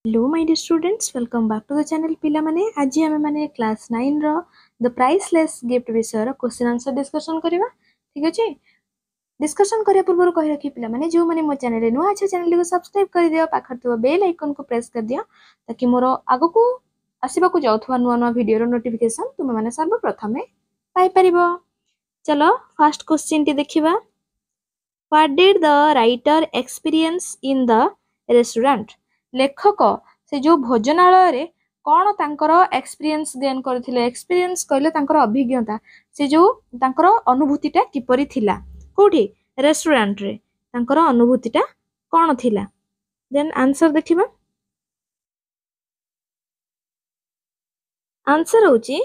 Hello my dear students, welcome back to the channel पिला माने आज आमे माने क्लास 9 रो द प्राइसलेस गिफ्ट विषय रो क्वेश्चन आंसर डिस्कशन करबा। ठीक अछि, डिस्कशन करिया पूर्व कहि रखी पिला माने जो माने मो चैनल रे नुआ अच्छा चैनल को सब्सक्राइब कर दियो, पाखर तो बेल आइकन को प्रेस कर दियो ताकि मोर आगो को आसीबा को जाउथवा नुआ नुआ वीडियो रो नोटिफिकेशन तुम माने सर्व प्रथमे पाई परिबो। चलो फर्स्ट क्वेश्चन टी देखिबा। What did the writer experience in the restaurant? लेखक से जो भोजनालय रे कौन तांकर एक्सपीरियंस गेन करथिले। एक्सपीरियंस कहले तांकर अभिज्ञता, से जो तांकर अनुभूतिटा किपरि थिला कोठी रेस्टोरेंट रे तांकर अनुभूतिटा कौन थिला। देन आंसर देखिबा। आंसर होची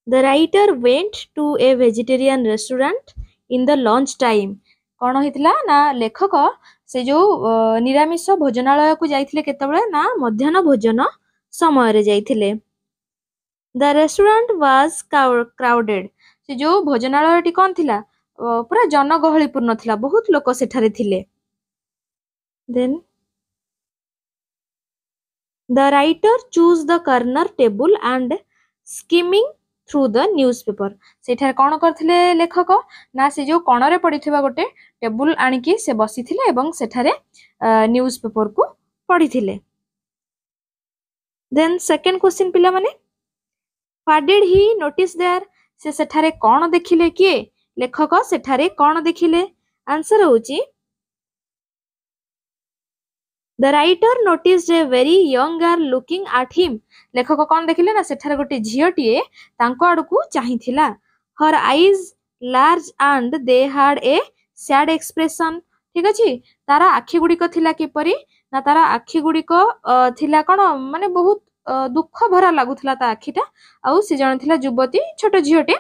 the writer went to a vegetarian restaurant in the lunch time. कौन होइतिला ना लेखक से जो निरामिष भोजनालय को जाइथिले केतबेले ना मध्याह्न भोजन समय रे जाइथिले। द रेस्टोरेंट वाज क्राउडेड, से जो भोजनालय टी कोन थिला पूरा जनगहली पूर्ण थिला, बहुत लोक सेठारे थिले। Then the writer choose the corner table and skimming through the newspaper. सेठारे कोन करथिले लेखक ना से जो कोणरे पडिथिबा गोटे टेबल आनिकी से बसिथिले एवं सेठारे न्यूज़पेपर को पढिथिले। देन सेकंड क्वेश्चन पिला माने what did he notice there, से सेठारे कोन देखिले किए लेखक सेठारे कोन देखिले। आंसर होची the writer noticed a very young girl looking at him. लेखक कोन देखिले ना सेठारे गोटे झियोटीए तांको आडकू चाहिथिला। Her eyes large and they had a sad expression. ठीक अछि, तारा आखि गुडिक थिला किपरि ना तारा आखि गुडिक थिला कोन माने बहुत दुख भरा लागुथिला ता आखिटा, आउ से जण थिला युवती छोट झियोटे,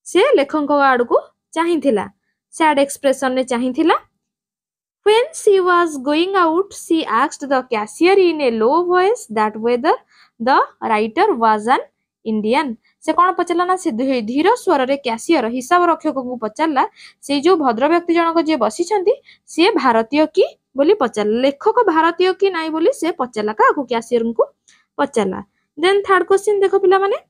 से लेखक आडकू चाहिथिला, सैड एक्सप्रेशन ने चाहिथिला। When she was going out, she asked the cashier in a low voice that whether the writer was an Indian. से कौन पचारला ना से धीर स्वर रे कैशियर हिसाब रक्षक को पचारला से जो भद्र व्यक्ति जनक जे बसी छंती से भारतीय की बोली पचारला। लेखक भारतीय की नाही बोली से पचारला का को कैशियर को पचारला। देन थर्ड क्वेश्चन देखो पिला माने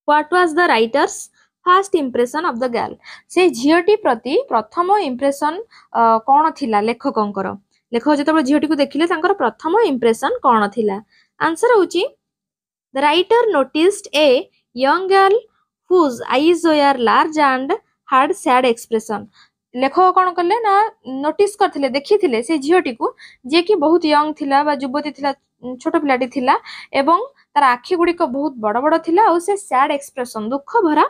what was the writers first impression of the girl. से झियोटी प्रति प्रथम इंप्रेशन कौन थिला लेखकंकर। लेखक जेतबे झियोटी को देखिले तांकर प्रथम इंप्रेशन कौन थिला। आंसर होची the writer noticed a young girl whose eyes were large and had sad expression. लेखक कौन करले ना नोटिस करथिले देखिथिले से झियोटी को जे कि बहुत यंग थिला बा युवती थिला, छोट पिलाटी थिला एवं तार आखि गुडिक बहुत बड़ बड़ थिला और से सैड एक्सप्रेशन दुख भरा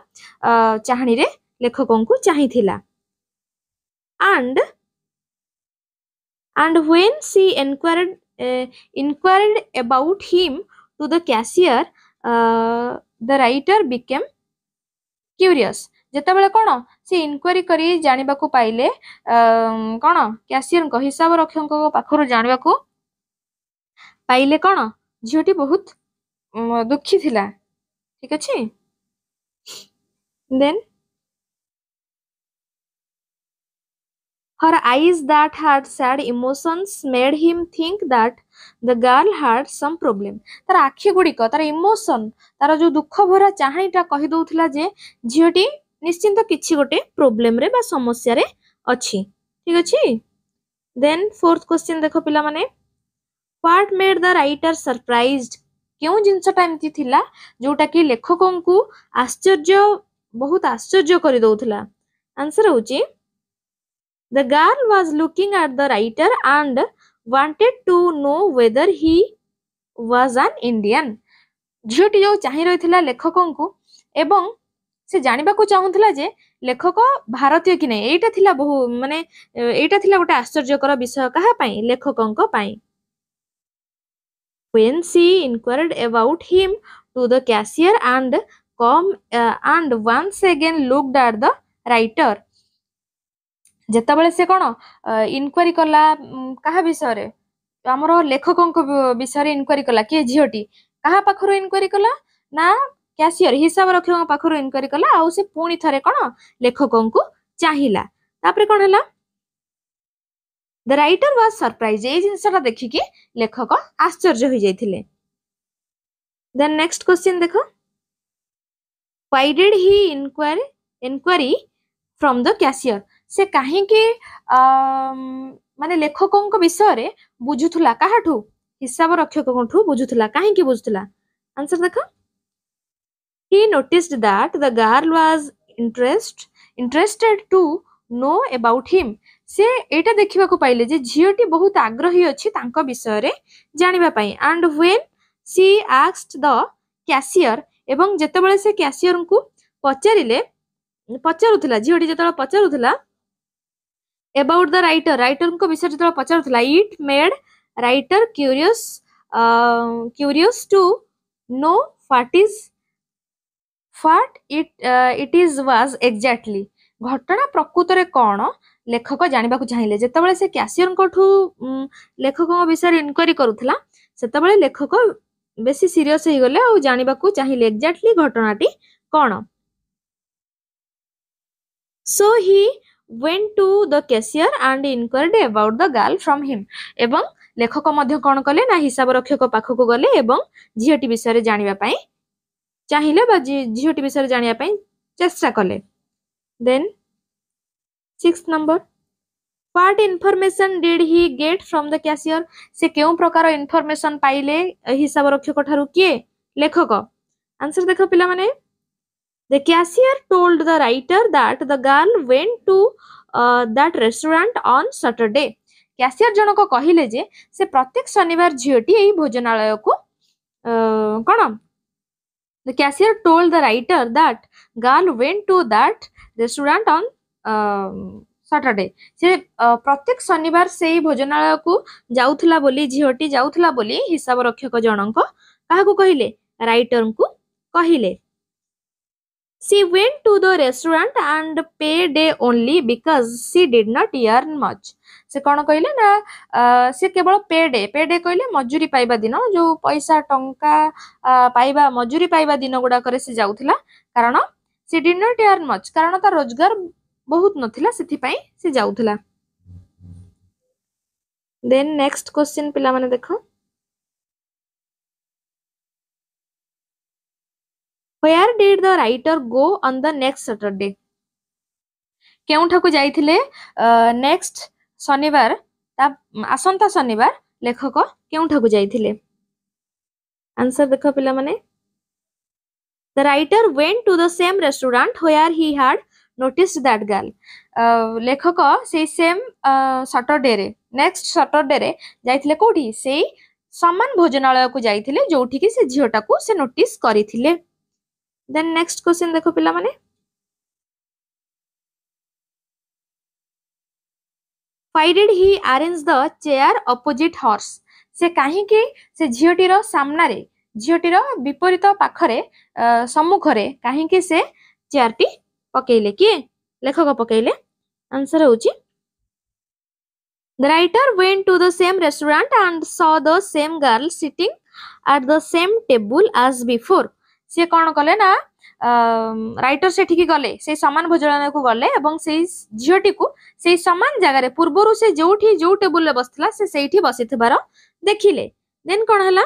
चाहणी रे लेखकन को चाहिथिला। and when she inquired about him to the cashier, the writer became curious. जेतबेले कोन से इनक्वारी करी जानिबा को पाइले कोन कैशियर को हिसाब रक्षक को पाखरो जानिबा को पाइले कोन झियोटी बहुत दुखी थिला। ठीक अछि। Then her eyes that had sad emotions made him think that the girl had some problem. तार आखि गुडिक तार इमोशन तार जो दुख भरा चाहणीटा कहि दउथिला जे झियोटी निश्चिंत किछि गोटे प्रॉब्लम रे बा समस्या रे अछि। ठीक अछि। देन फोर्थ क्वेश्चन देखो पिला माने what made the writer surprised. क्यों जिंसटा एमती थिला जोटा कि लेखकन को आश्चर्य बहुत आश्चर्य करि दउथिला। आंसर होची the girl was looking at the writer and wanted to know whether he was an Indian. झियोटी जो चाहि रहिथिला लेखकन को एवं से जानिबा को चाहुथिला जे लेखक भारतीय कि नै। एटा थिला बहु माने एटा थिला गोटे आश्चर्यकर विषय कहा पई लेखकन को पई। When she inquired about him to the cashier and once again looked at the writer, जेतबेले से कोन इनक्वारी कला कहा विषय रे हमरो लेखकन को विषय रे इनक्वारी कला के झियोटी कहा पाखरो इनक्वारी कला ना कैशियर हिसाब रखियो पाखरो इनक्वारी कला आ से पुणी थरे कोन लेखकन को चाहिला। तापरे कोन हला द राइटर वाज सरप्राइज ए जिनसटा देखिकी लेखक आश्चर्य हो जाइथिले देन नेक्स्ट क्वेश्चन देखो why did he inquiry from the cashier से काहे के माने लेखकों विषय रे बुझुथुला काहाठू हिसाब रक्षकों बुझुथुला काहे की बुझुथुला आंसर देखो he noticed that the girl was interested to know about him से एटा देखिबा को पाइले जे झियोटी बहुत आग्रही अछि तांको विषय रे जानिबा पई and when she asked the cashier एवं जेतेबेले से कैशियर को पचारुथला झियोटी जेतेबेले पचारुथला about the writer को विषय जेतेबेले पचारुथला it made writer curious to know what it is was exactly घटना प्रकृत रे कौन लेखक जानिबा को चाहिए जेतेबेले से कैशियर कोठू लेखक विषय इनक्वायरी करूथला सेतेबेले लेखक बेसी सीरियस हो गले और जानिबा को चाहिए एक्जेक्टली घटनाटी कौन सो ही went to the cashier and inquired about the girl from him एवं लेखक मध्य कौन कले ना हिसाब रक्षक पाखक गले एवं झियोटी विषय जानिबा पई चाहिए बा झियोटी विषय जानिबा पई चेष्टा कले then 6th number what information did he get from the cashier से केउ प्रकार इन्फॉर्मेशन पाइले हिसाब रक्षक ठारू किए लेखक आंसर देखो पिला माने The cashier told the writer that the girl went to that restaurant on Saturday. Cashier जनक कहिले जे से प्रत्येक शनिवार झियोटी एई भोजनालय को कोन The cashier told the writer that girl went to that restaurant on Saturday. से प्रत्येक शनिवार से भोजनालय को जाउथला बोली झियोटी जाउथला बोली हिसाब रक्षक जनक काहा को कहिले राइटर को कहिले She went to the restaurant and paid only because she did not earn much. से कौन कहले ना से केवल पेडे कहले मजूरी पाइबा दिन जो पैसा टंका पाइबा मजूरी पाइबा दिन गुडा करे से जाउथला कारण she did not earn much कारण ता रोजगार बहुत नथिला सेथि पई से जाउथला देन नेक्स्ट क्वेश्चन पिला माने देखो Where did the writer go on the next Saturday? केउठाकू जाइथिले नेक्स्ट शनिवार आसंता शनिवार लेखक केउठाकू जाइथिले आंसर देखो पिला माने The writer went to the same restaurant where he had noticed that girl. लेखक से सेम सैटरडे रे नेक्स्ट सैटरडे रे जाइथिले कोठी से समान भोजनालय को जाइथिले जोठी कि से झियोटाकू से नोटिस करिथिले Then next question देखो पिला माने Why did he arrange the chair opposite hers? से काहे के से झियोटीर सामना रे झियोटीर विपरीत पाखरे सम्मुखरे काहे के से चेयरटी पकेइले कि लेखक पकेइले आंसर होची The writer went to the same restaurant and saw the same girl sitting at the same table as before. से कौन कले ना राइटर से ठीक गले से समान भोजनालय को गले एवं से झियोटी को से समान जगह रे पूर्वरु से जोठी जो टेबल रे बसथला से सेठी बसिथबार देखिले देन कोन हला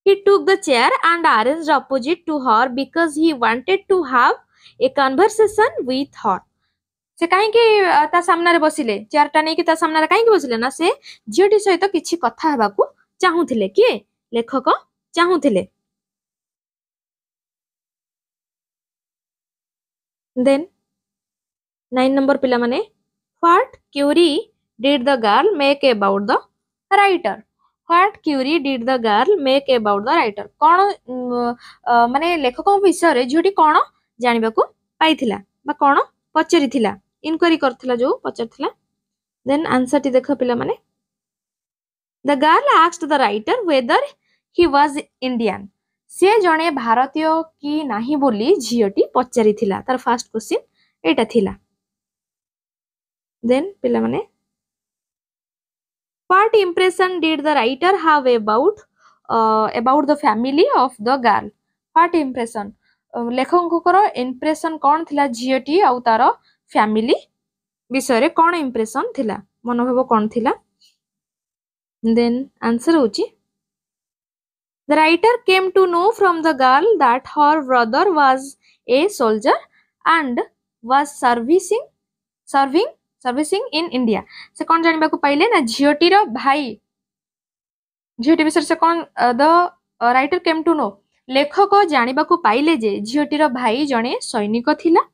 he took the chair and arranged opposite to her because he wanted to have a conversation with her से काहे के ता सामना रे बसिले चेयर टा नै कि ता सामना रे काहे के बसिले ना से झियोटी सहित किछि कथा हेबा को चाहुथिले कि लेखक चाहुथिले Then 9 number पिला माने what query did the girl make about the writer what query did the girl make about the writer कोन माने लेखक विषय रे झियोटी कोन जानिबा को पाइथिला बा कोन पचरिथिला इनक्वायरी करथिला जो पचरथिला देन आंसर टी देखो पिला माने The girl asked the writer whether he was Indian से जणे भारतीय की नाही बोली झियोटी पचारि थिला तार फर्स्ट क्वेश्चन एटा थिला देन पिला माने what impression did the writer have about the family of the girl what impression लेखककर impression कोन थिला झियोटी आउ तार फैमिली विषय रे कोन impression थिला मनोभाव कौन थिला देन आंसर होची The writer came to know from the girl that her brother was a soldier and was serving in India. से कौन जानिबा को पाइले ना झियोटीर भाई झियोटी विषय से कौन the writer came to know लेखक जानिबा को पाइले जे झियोटीर भाई जणे सैनिक थिला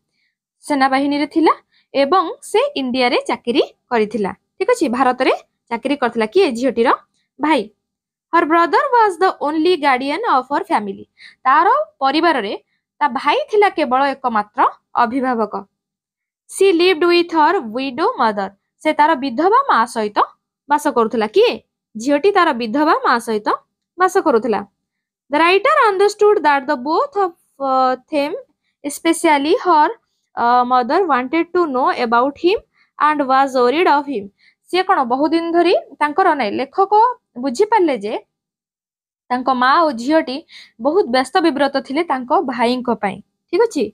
सेनाबाहिनी रे थिला एवं से इंडिया रे चाकरी करिथिला ठीक अछि भारत रे चाकरी करथिला कि झियोटीर भाई her brother was the only guardian of her family तार परिवार रे ता भाई थिला केवल एकमात्र अभिभावक she lived with her widow mother से तार विधवा मां सहित वास करूथला कि झियोटी तार विधवा मां सहित वास करूथला the writer understood that the both of them especially her mother wanted to know about him and was worried of him से कोन बहुत दिन धरी तांकर नै लेखक बुझी पाले जे तांको माँ और झियोटी बहुत व्यस्त विव्रत थिले तांको भाई को पई ठीक अछि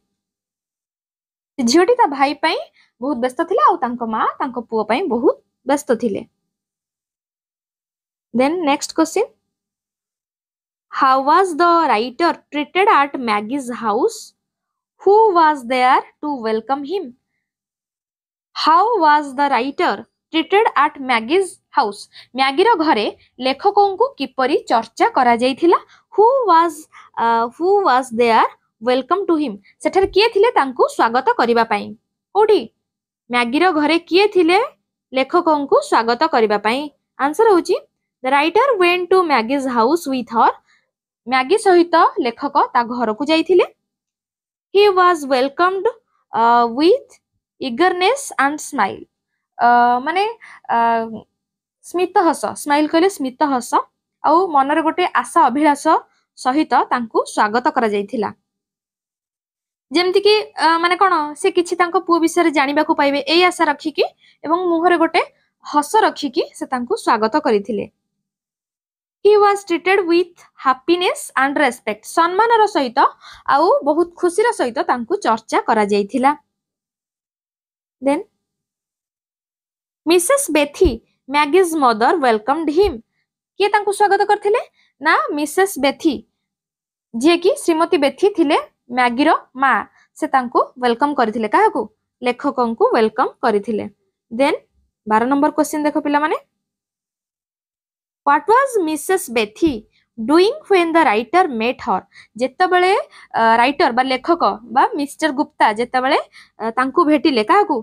झियोटी ता भाई पई बहुत व्यस्त थिला और तांको माँ तांको पुओ पई बहुत व्यस्त थिले then next question how was the writer treated at Maggie's house who was there to welcome him how was the writer treated at Maggie's house मैगीर घरे लेखकों को किपरि चर्चा करा जाइथिला who was there welcome to him सेठर किए थिले तांको स्वागत करिबा पई कोठी मैगीर घरे किए थिले लेखकों को स्वागत करिबा पई आंसर होची the writer went to Maggie's house with her Maggie सहित लेखक ता घर को जाइथिले he was welcomed with eagerness and smile माने स्मित हस स्माइल कहले स्मित हस आ मनरे गोटे आशा अभिलाष सहित तांकु स्वागत करा जाइथिला जेमति कि माने कोन से किछि तांको पुओ विषय जानिबा को पाइबे एई आशा रखी कि एवं मुहरे गोटे हस रखी कि से तांकु स्वागत करिथिले he was treated with happiness and respect सम्मानर सहित आ बहुत खुशीर सहित तांकु चर्चा करा जाइथिला then Mrs Betty Maggie's mother welcomed him किए तांकु स्वागत करथिले ना मिसेस बेथी जे कि श्रीमती बेथी थिले मैगीर मां से तांकु वेलकम करथिले काहाकू लेखकों को वेलकम करथिले देन 12 नंबर क्वेश्चन देखो पिला माने what was Mrs Betty doing when the writer met her जेतबेले राइटर बा लेखक बा मिस्टर गुप्ता जेतबेले तांकु भेटिले काहाकू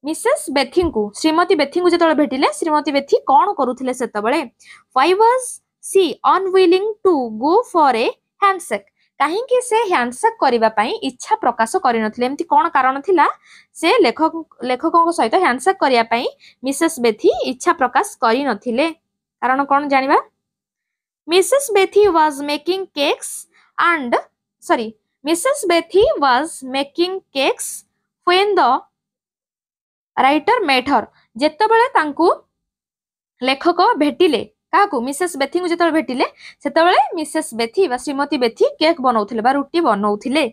मिसेस बेथी को श्रीमती बेथी को जेतबेले भेटिले श्रीमती बेथी कोन करूथिले सेतबेले why was she unwilling to go for a handshake काहे कि से हैंडशेक करिबा पई इच्छा प्रकाश करिनथिले एमती कोन कारण थिला से लेखकों सहित हैंडशेक करिया पई मिसेस बेथी इच्छा प्रकाश करिनथिले कारण कोन जानिबा Mrs Betty was making cakes and Mrs Betty was making cakes when the writer met her जेतबेले तांकु लेखक भेटिले काकू मिसेस बेथी को जेतबेले भेटिले सेतबेले मिसेस बेथी बा श्रीमती बेथी केक बनौथिले बा रुटी बनौथिले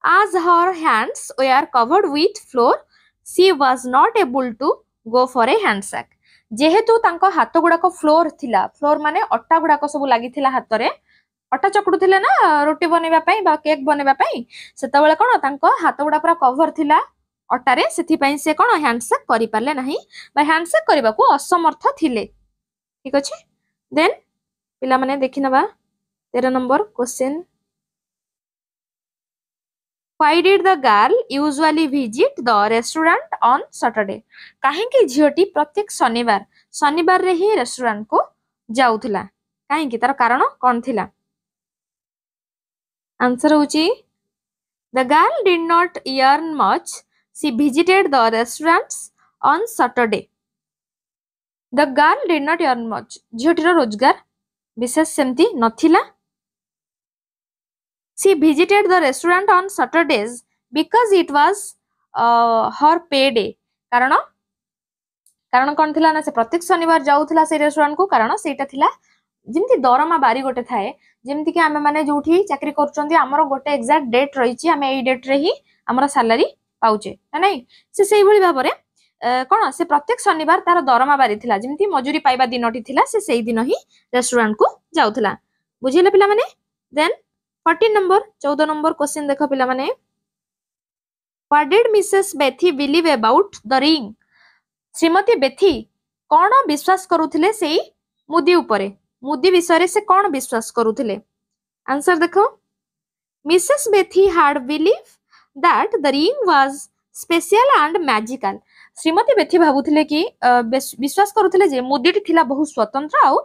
as her hands were covered with flour she was not able to go for a handshake जेहेतु तांको हाथ गुडाको फ्लोर थिला फ्लोर माने अट्टा गुडाको सब लागिथिला हाथ रे अट्टा चकुडुथिले ना रोटी बनेबा पई बा केक बनेबा पई सेतबेले कोन तांको हाथ गुडा पूरा कवर थिला अट्टा रे सेथि पई से कोन हैंडशेक करि पारले नाही बा हैंडशेक करबा को असमर्थ थिले ठीक अछि देन पिला माने देखिनबा 13 number question Why did the girl usually visit the restaurant on Saturday? काहे कि झियोटी प्रत्येक शनिवार रे ही रेस्टोरेंट को जाउथिला काहे कि तार कारण कोन थिला आंसर होची The girl did not earn much. She visited the restaurants on Saturday. The girl did not earn much. झियोटीर रोजगार विशेष सेमती नथिला She visited the restaurant on Saturdays because it was her payday. कारण कौन थिला ना से प्रत्येक शनिवार जाउथिला से रेस्टोरेंट को कारण सेटा थिला जेमती दरमा बारी गोटे थाए जेमती कि आमे माने जोठी चाकरी करचंती हमरो गोटे एग्जैक्ट डेट रहिची आमे एई डेट रे ही हमरो सैलरी पाउचे ना नहीं से सेही भली भाबरे कौन से प्रत्येक शनिवार तार दरमा बारी थिला जेमती मजूरी पाइबा दिनटी थिला से सेही दिन ही रेस्टोरेंट को जाउथला बुझिले पिला माने देन 14 नंबर 14 नंबर क्वेश्चन देखो पिला माने what did Mrs Betty believe about the ring Shrimati Betty कौन विश्वास करुथिले सेही मुदी उपरे मुदी विषय से कौन विश्वास करुथिले आंसर देखो Mrs Betty had believed that the ring was special and magical Shrimati Betty भाबुथिले कि विश्वास करुथिले जे मुदीटी थिला बहुत स्वतंत्र आउ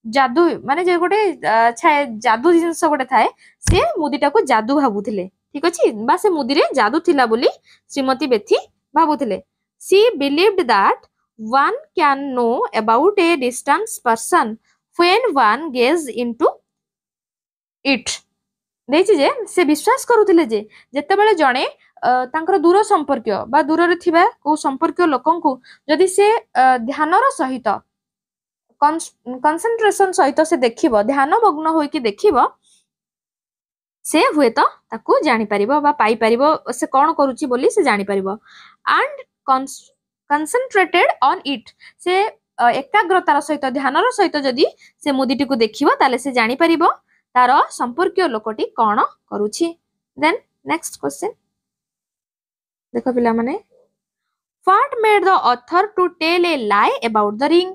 जादू माने जे गोटे जादू जिंस गोटे थाए से मुदीटा को जादू भाबुथिले ठीक अछि बा से मुदी रे जादू थिला बोली Shrimati Betty भाबुथिले she believed that one can know about a distant person when one gaze into it देखि जे से विश्वास करुथिले जे जेतेबेले जणे तांकर दूर संपर्क बा दूर रे थिबा को संपर्क लोकन को जदि से ध्यानर सहित कंसंट्रेशन सहित से देखिबो ध्यान मग्न होई कि देखिबो से हुए तो ताकू जानि परिबो बा पाई परिबो से कोन करूची बोली से जानि परिबो एंड कंसंट्रेटेड ऑन इट से एकाग्रतार सहित ध्यानर सहित जदि से मुदीटी को देखिबो ताले से जानि परिबो तार संपर्कीय लोकटी कौन करुछि देन नेक्स्ट क्वेश्चन देखो पिला माने what made the author to tell a lie about the ring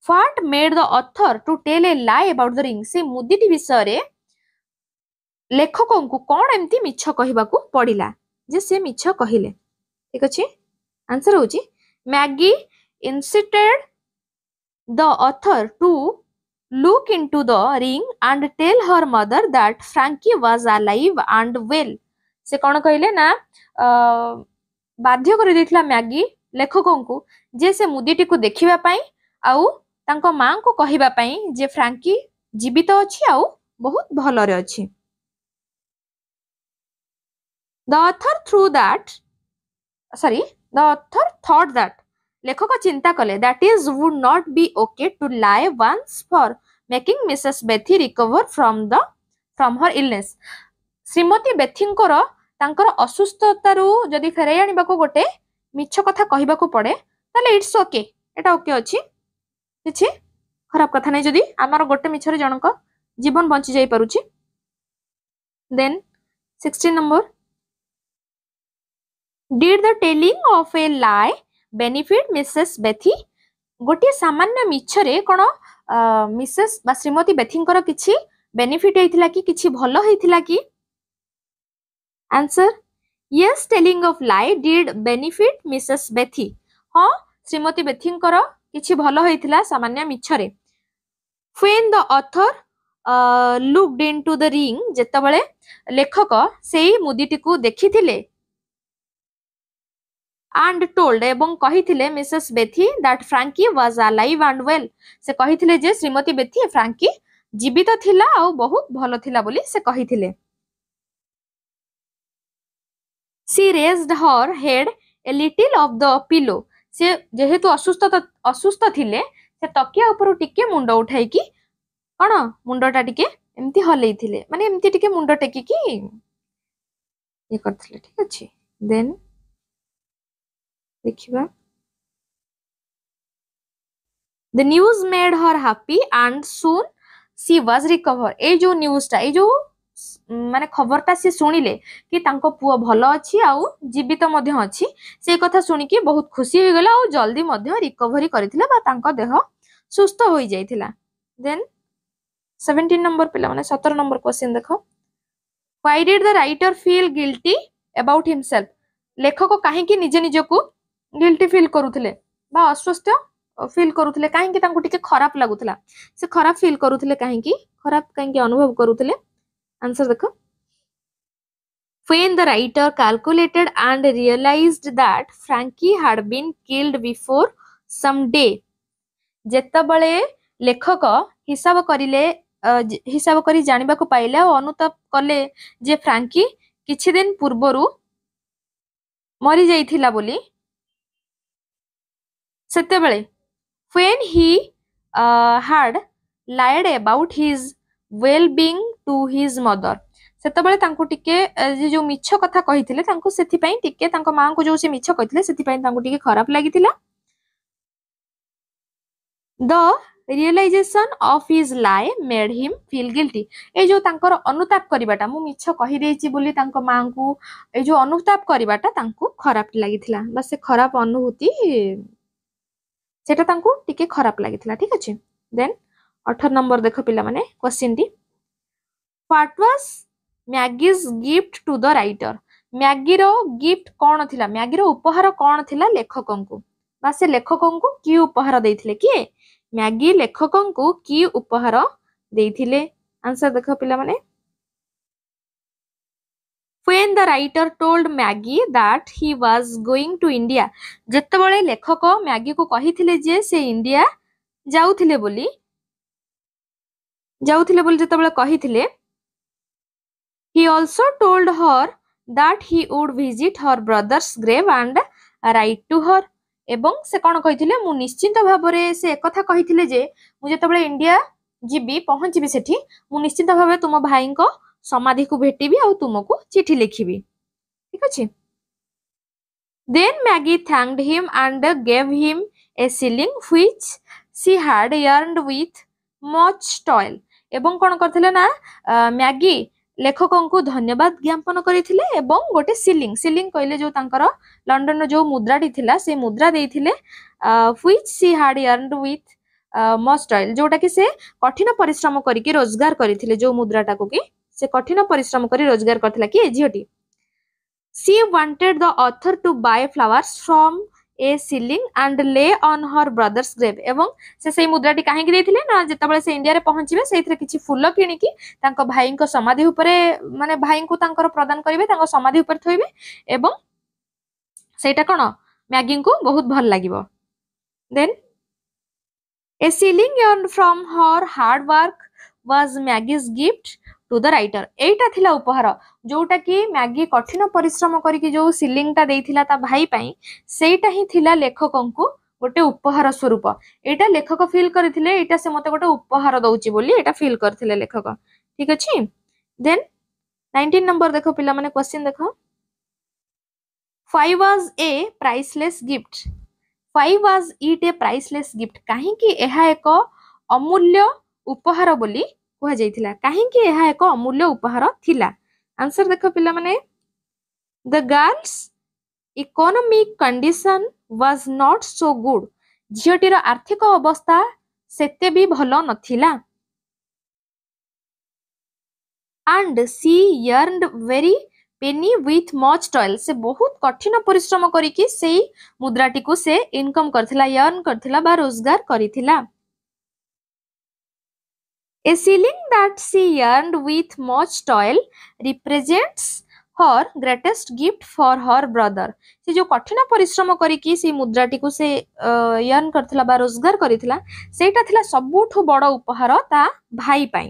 what made the author to tell a lie about the ring से मुदीटी विषय रे लेखकों को कौन एमती मिछ कहिबा को पड़िला जे से मिछ कहिले ठीक अछि आंसर होची Maggie insisted the author to look into the ring and tell her mother that Frankie was alive and well से कौन कहले ना बाध्य कर देथिला मैगी लेखकों को जे से मुदीटी को देखिबा पई आउ तांको मां को कहिबा पई जे फ्रैंकी जीवित अछि आउ बहुत भलो रे अछि the author thought that लेखक चिंता कले that is would not be okay to lie once for making Mrs. Bethy recover from her illness Shrimati बेथींकर तांकर असुस्थतारू जदि फेराई आनिबा को गोटे मिछ कथा कहिबा को पड़े ताले इट्स ओके एटा ओके अछि किछि खराब कथा नै जदि आमार गोटे मिछरे जनक जीवन बंची जाई परुछि then 16 number did the telling of a lie benefit Mrs. Bethy गोटे सामान्य मिछरे कोन मिसेस बा श्रीमती बेथींकर किछि बेनिफिट हेतिला कि किछि भलो हेतिला कि answer yes telling of lie did benefit Mrs. Bethy हां श्रीमती बेथींकर किछि भलो हेतिला सामान्य मिछरे when the author looked into the ring जेतबेले लेखक सेही मुदीटी को देखिथिले and told एवं कहिथिले Mrs Betty that Frankie was alive and well से कहिथिले जे श्रीमती बेथी फ्रैंकी जीवित थिला आ बहुत भलो थिला बोली से कहिथिले she raised her head a little of the pillow से जेहेतु असुस्थ थिले से तकिया ऊपर टिके मुंड उठाई कि कोन मुंडटा टिके एम्ति हलेई थिले माने एम्ति टिके मुंड टेकी कि ये करथिले ठीक अछि देन देखिबा the news made her happy and soon she was recovered ए जो न्यूज़ टा ए जो माने खबरटा से सुनिले कि तांको पुओ भलो अछि आउ जीवित मध्य अछि से कथा सुनि कि बहुत खुशी हो गेला आउ जल्दी मध्य रिकवरी करिथिला बा तांको देह सुस्त होई जाइथिला देन 17 नंबर पिला माने 17 नंबर क्वेश्चन देखो why did the writer feel guilty about himself लेखक काहे कि निजे निजे को गिल्टी फील करूथिले बा अस्वस्थ फील करूथिले काहे कि तांको टिके खराब लागुथिला से खराब फील करूथिले काहे कि खराब काहे कि अनुभव करूथिले आंसर देखो when the writer calculated and realized that Frankie had been killed before some day जेतबळे लेखक हिसाब करी जानिबा को पाइले और अनुताप कले जे फ्रैंकी किछि दिन पूर्वरु मरी जाइथिला बोली सेतेबळे when he had lied about his well-being to his mother ସେତେବେଳେ ତାଙ୍କୁ ଟିକେ ଯେ ଯୋଉ ମିଛ କଥା କହିଥିଲେ ତାଙ୍କୁ ସେଥିପାଇଁ ଟିକେ ତାଙ୍କ ମାଙ୍କୁ ଯୋଉ ସେ ମିଛ କହିଥିଲେ ସେଥିପାଇଁ ତାଙ୍କୁ ଟିକେ ଖରାପ ଲାଗିଥିଲା। The realization of his lie made him feel guilty. ଏଇ ଯୋଉ ତାଙ୍କର ଅନୁତାପ କରିବାଟା, ମୁଁ ମିଛ କହିଦେଇଛି ବୋଲି ତାଙ୍କ ମାଙ୍କୁ ଏଇ ଯୋଉ ଅନୁତାପ କରିବାଟା ତାଙ୍କୁ ଖରାପ ଲାଗିଥିଲା, ବା ସେ ଖରାପ ଅନୁଭୂତି ସେଟା ତାଙ୍କୁ ଟିକେ ଖରାପ ଲାଗିଥିଲା। ଠିକ ଅଛି। ଦେନ୍ 18 ନମ୍ବର ଦେଖ ପିଲାମାନେ କ୍ୱେଶ୍ଚିନ୍ ଟି, what was Maggie's gift to the writer. ମ୍ୟାଗିର ଗିଫ୍ଟ କଣ ଥିଲା, ମ୍ୟାଗିର ଉପହାର କଣ ଥିଲା ଲେଖକଙ୍କୁ, ବା ସେ ଲେଖକଙ୍କୁ କି ଉପହାର ଦେଇଥିଲେ, କିଏ ମ୍ୟାଗି ଲେଖକଙ୍କୁ କି ଉପହାର ଦେଇଥିଲେ। ଆନ୍ସର ଦେଖ ପିଲାମାନେ, when the writer told Maggie that he was going to India, ଯେତେବେଳେ ଲେଖକ ମ୍ୟାଗି କୁ କହିଥିଲେ ଯେ ସେ ଇଣ୍ଡିଆ ଯାଉଥିଲେ ବୋଲି ଯେତେବେଳେ କହିଥିଲେ, he also told her that he would visit her brother's grave and write to her। ଏବଂ ସେ କଣ କହିଥିଲେ, ମୁଁ ନିଶ୍ଚିନ୍ତ ଭାବରେ ସେ ଏକଥା କହିଥିଲେ ଯେ ମୁଁ ଯେତେବେଳେ ଇଣ୍ଡିଆ ଯିବି ପହଞ୍ଚିବି ସେଠି ମୁଁ ନିଶ୍ଚିନ୍ତ ଭାବରେ ତୁମ ଭାଇଙ୍କ ସମାଧିକୁ ଭେଟିବି ଆଉ ତୁମକୁ ଚିଠି ଲେଖିବି। ଠିକ ଅଛି। Then Maggie thanked him and gave him a shilling which she had earned with much toil। ଏବଂ କଣ କରିଥିଲେ ନା ମ୍ୟାଗି ଲେଖକଙ୍କୁ ଧନ୍ୟବାଦ ଜ୍ଞାପନ କରିଥିଲେ ଏବଂ ଗୋଟେ ସିଲିଂ କହିଲେ ଯୋଉ ତାଙ୍କର ଲଣ୍ଡନର ଯୋଉ ମୁଦ୍ରାଟି ଥିଲା ସେ ମୁଦ୍ରା ଦେଇଥିଲେ, which she had earned with much toil, ଯୋଉଟା କି ସେ କଠିନ ପରିଶ୍ରମ କରିକି ରୋଜଗାର କରିଥିଲେ, ଯୋଉ ମୁଦ୍ରାଟାକୁ କି ସେ କଠିନ ପରିଶ୍ରମ କରି ରୋଜଗାର କରିଥିଲା କି ଝିଅଟି। She wanted the author to buy flowers from a shilling and lay on her brother's grave। ଏବଂ ସେ ସେଇ ମୁଦ୍ରାଟି କାହିଁକି ଦେଇଥିଲେ ନା ଯେତେବେଳେ ସେ ଇଣ୍ଡିଆରେ ପହଞ୍ଚିବେ ସେଇଥିରେ କିଛି ଫୁଲ କିଣିକି ତାଙ୍କ ଭାଇଙ୍କ ସମାଧି ଉପରେ ମାନେ ଭାଇଙ୍କୁ ତାଙ୍କର ପ୍ରଦାନ କରିବେ, ତାଙ୍କ ସମାଧି ଉପରେ ଥୋଇବେ ଏବଂ ସେଇଟା କଣ ମ୍ୟାଗିଙ୍କୁ ବହୁତ ଭଲ ଲାଗିବ। ଦେନ୍ a shilling earned from her hard work was Maggie's gift to the writer। ଏଇଟା ଥିଲା ଉପହାର ଯୋଉଟା କି ମ୍ୟାଗି କଠିନ ପରିଶ୍ରମ କରିକି ଯୋଉ ସିଲିଂଟା ଦେଇଥିଲା ତା ଭାଇ ପାଇଁ, ସେଇଟା ହିଁ ଥିଲା ଲେଖକଙ୍କୁ ଗୋଟେ ଉପହାର ସ୍ୱରୂପ। ଏଇଟା ଲେଖକ ଫିଲ୍ କରିଥିଲେ ଏଇଟା ସେ ମତେ ଗୋଟେ ଉପହାର ଦଉଛି ବୋଲି ଏଇଟା ଫିଲ୍ କରିଥିଲେ ଲେଖକ। ଠିକ ଅଛି। ଦେନ୍ 19 ନମ୍ବର ଦେଖ ପିଲାମାନେ କ୍ୱେଶ୍ଚିନ୍ ଦେଖ, why was a priceless gift, why was it a priceless gift, କାହିଁକି ଏହା ଏକ ଅମୂଲ୍ୟ ଉପହାର ବୋଲି କୁହାଯାଇଥିଲା, କାହିଁକି ଏହା ଏକ ଅମୂଲ୍ୟ ଉପହାର ଥିଲା। ଆନ୍ସର ଦେଖ ପିଲାମାନେ, the girl's economic condition was not so good। ଝିଅଟିର ଆର୍ଥିକ ଅବସ୍ଥା ସେତେ ବି ଭଲ ନଥିଲା। and she earned very penny with much toil। ସେ ବହୁତ କଠିନ ପରିଶ୍ରମ କରିକି ସେଇ ମୁଦ୍ରାଟିକୁ ସେ ଇନକମ କରିଥିଲା, earn କରିଥିଲା ବା ରୋଜଗାର କରିଥିଲା। A shilling that she earned with much toil represents her greatest gift for her brother। ସେ ଯୋଉ କଠିନ ପରିଶ୍ରମ କରିକି ସେଇ ମୁଦ୍ରାଟିକୁ ସେ earn କରିଥିଲା ବା ରୋଜଗାର କରିଥିଲା ସେଇଟା ଥିଲା ସବୁଠୁ ବଡ଼ ଉପହାର ତା ଭାଇ ପାଇଁ।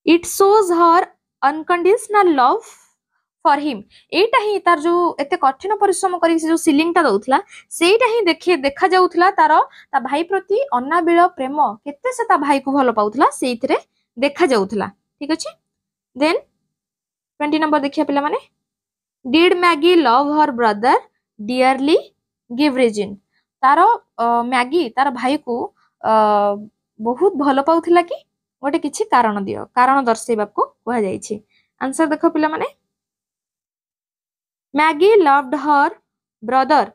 It shows her unconditional love for him। ଏଇଟା ହିଁ ତାର ଯୋଉ ଏତେ କଠିନ ପରିଶ୍ରମ କରିକି ସେ ଯୋଉ ସିଲିଂଟା ଦଉଥିଲା ସେଇଟା ହିଁ ଦେଖା ଯାଉଥିଲା ତାର ତା ଭାଇ ପ୍ରତି ଅନାବିଳ ପ୍ରେମ, କେତେ ସେ ତା ଭାଇକୁ ଭଲ ପାଉଥିଲା ସେଇଥିରେ ଦେଖା ଯାଉଥିଲା। ଠିକ ଅଛି। ଦେନ୍ 20 ନମ୍ବର ଦେଖିବା ପିଲାମାନେ, did Maggie love her brother dearly, give reason। ତାର ମ୍ୟାଗି ତାର ଭାଇକୁ ବହୁତ ଭଲ ପାଉଥିଲା କି, ଗୋଟେ କିଛି କାରଣ ଦିଅ, କାରଣ ଦର୍ଶେଇବାକୁ କୁହାଯାଇଛି। ଆନ୍ସର ଦେଖ ପିଲାମାନେ, Maggie loved her brother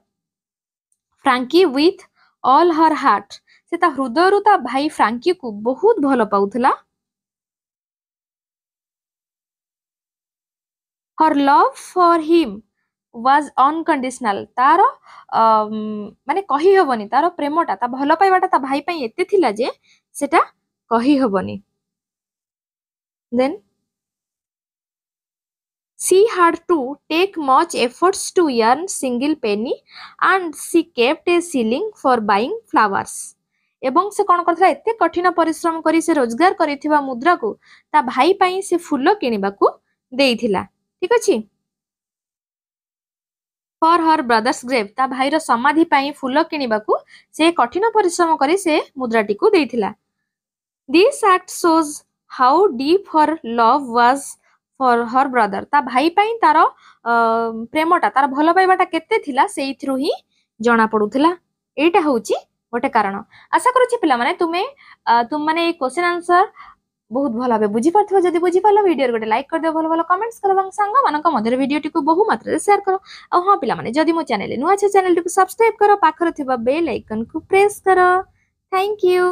Frankie with all her heart। ସେ ତା ହୃଦୟରୁ ତା ଭାଇ ଫ୍ରାଙ୍କିକୁ ବହୁତ ଭଲ ପାଉଥିଲା। her love for him was unconditional। ତାର ମାନେ କହି ହବନି ତାର ପ୍ରେମଟା ତା ଭଲ ପାଇବାଟା ତା ଭାଇ ପାଇଁ ଏତେ ଥିଲା ଯେ ସେଟା କହି ହବନି। Then she had to take much efforts to earn single penny and she kept a shilling for buying flowers। ଏବଂ ସେ କଣ କରିଥିଲା, ଏତେ କଠିନ ପରିଶ୍ରମ କରି ସେ ରୋଜଗାର କରିଥିବା ମୁଦ୍ରାକୁ ତା ଭାଇ ପାଇଁ ସେ ଫୁଲ କିଣିବାକୁ ଦେଇଥିଲା। ଠିକ ଅଛି। for her brother's grave, ତା ଭାଇର ସମାଧି ପାଇଁ ଫୁଲ କିଣିବାକୁ ସେ କଠିନ ପରିଶ୍ରମ କରି ସେ ମୁଦ୍ରାଟିକୁ ଦେଇଥିଲା। This act shows how deep her love was for her brother ता भाई पाई तार प्रेमटा तार भल पाइबाटा केते थिला सेइथरु ही जणा पडुथिला एटा होउची गोटे कारण आशा करूची पिला माने तुम माने ए क्वेश्चन आंसर बहुत भल भाबे बुझी पारथिबो जदी बुझी पालो वीडियो गोटे लाइक कर दियो भल भल कमेंट्स कर बंग संग मानक मधुर वीडियो टिको बहु मात्रा शेयर करो आ हां पिला माने जदी मो चैनल नुआ छ चैनल टिको सब्सक्राइब करो पाखर थिबा बेल आइकन को प्रेस करो थैंक यू।